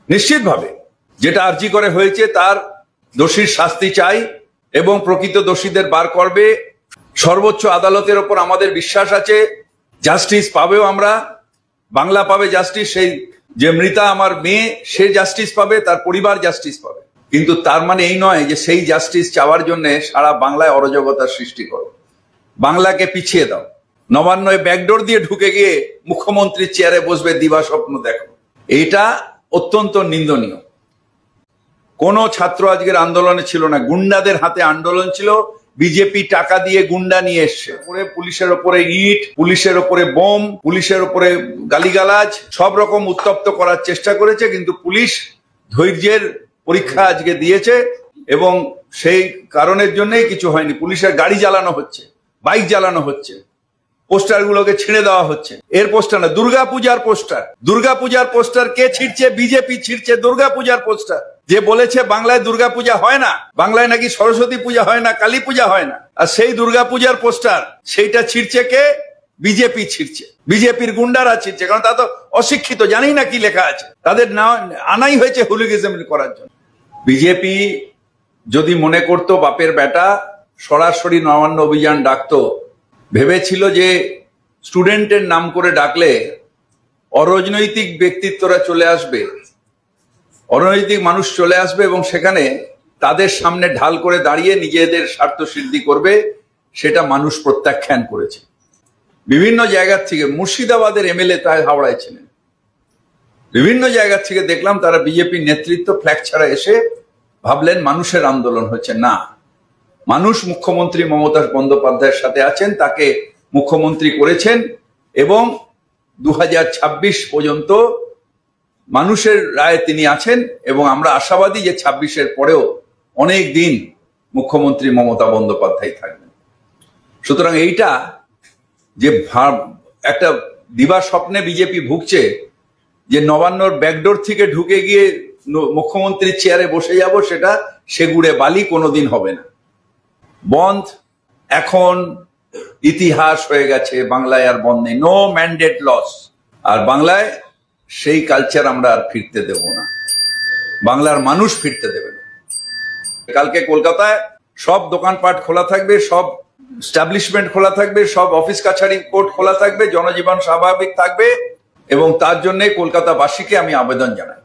নিশ্চিতভাবে যেটা আরজি করে হয়েছে তার দোষীর শাস্তি চাই এবং প্রকৃত দোষীদের বার করবে। সর্বোচ্চ আদালতের ওপর আমাদের বিশ্বাস আছে, জাস্টিস পাবেও আমরা, বাংলা পাবে জাস্টিস, সেই যে মৃতা আমার মেয়ে সে জাস্টিস পাবে, তার পরিবার জাস্টিস পাবে। কিন্তু তার মানে এই নয় যে সেই জাস্টিস চাওয়ার জন্য সারা বাংলায় অরাজকতার সৃষ্টি করো, বাংলাকে পিছিয়ে দাও, নবান্নয় ব্যাকডোর দিয়ে ঢুকে গিয়ে মুখ্যমন্ত্রীর চেয়ারে বসবে দিবা স্বপ্ন দেখো। এটা অত্যন্ত নিন্দনীয়। কোনো ছাত্র আজকের আন্দোলনে ছিল না, গুন্ডাদের হাতে আন্দোলন ছিল। বিজেপি টাকা দিয়ে গুন্ডা নিয়ে এসছে, পুলিশের ওপরে ইট, পুলিশের ওপরে বোম, পুলিশের ওপরে গালিগালাজ, সব রকম উত্তপ্ত করার চেষ্টা করেছে। কিন্তু পুলিশ ধৈর্যের পরীক্ষা আজকে দিয়েছে এবং সেই কারণের জন্যই কিছু হয়নি। পুলিশের গাড়ি জ্বালানো হচ্ছে, বাইক জ্বালানো হচ্ছে, পোস্টারগুলোকে ছিঁড়ে দেওয়া হচ্ছে। এর পোস্টার না, দুর্গাপূজার পোস্টার। দুর্গাপূজার পোস্টার কে ছিঁড়ছে? বিজেপি ছিঁড়ছে দুর্গাপূজার পোস্টার। যে বলেছে বাংলায় দুর্গাপূজা হয় না, বাংলায় নাকি সরস্বতী পূজা হয় না, কালী পূজা হয় না, আর সেই দুর্গাপূজার পোস্টার সেইটা ছিঁড়ছে কে? বিজেপি ছিঁড়ছে, বিজেপির গুন্ডারা ছিঁড়ছে। কারণ তারা তো অশিক্ষিত, জানি না কি লেখা আছে, তাদের না আনাই হয়েছে হুলিগিজম করার জন্য। বিজেপি যদি মনে করতো বাপের বেটা সরাসরি নবান্ন অভিযান ডাকতো, ভেবেছিল যে স্টুডেন্টের নাম করে ডাকলে অরাজনৈতিক ব্যক্তিত্বরা চলে আসবে, অরাজনৈতিক মানুষ চলে আসবে এবং সেখানে তাদের সামনে ঢাল করে দাঁড়িয়ে নিজেদের স্বার্থ সিদ্ধি করবে, সেটা মানুষ প্রত্যাখ্যান করেছে। বিভিন্ন জায়গা থেকে, মুর্শিদাবাদের এমএলএ তাই হাওড়ায় ছিলেন, বিভিন্ন জায়গা থেকে দেখলাম তারা বিজেপির নেতৃত্ব ফ্ল্যাগ ছাড়া এসে ভাবলেন মানুষের আন্দোলন হচ্ছে না, মানুষ মুখ্যমন্ত্রী মমতা বন্দ্যোপাধ্যায়ের সাথে আছেন, তাকে মুখ্যমন্ত্রী করেছেন এবং 2026 পর্যন্ত মানুষের রায়ে তিনি আছেন এবং আমরা আশাবাদী যে 26-এর পরেও অনেক দিন মুখ্যমন্ত্রী মমতা বন্দ্যোপাধ্যায় থাকবেন। সুতরাং এইটা যে একটা দিবা স্বপ্নে বিজেপি ভুগছে যে নবান্নর ব্যাকডোর থেকে ঢুকে গিয়ে মুখ্যমন্ত্রীর চেয়ারে বসে যাব, সেটা সেগুড়ে বালি, কোনোদিন হবে না। বন্ধ এখন ইতিহাস হয়ে গেছে, বাংলায় আর বন্ধ নেই, নো ম্যান্ডেট লস। আর বাংলায় সেই কালচার আমরা আর ফিরতে দেব না, বাংলার মানুষ ফিরতে দেবে না। কালকে কলকাতায় সব দোকানপাট খোলা থাকবে, সব এস্টাবলিশমেন্ট খোলা থাকবে, সব অফিস কাছারি কোর্ট খোলা থাকবে, জনজীবন স্বাভাবিক থাকবে এবং তার জন্য কলকাতাবাসীকে আমি আবেদন জানাই।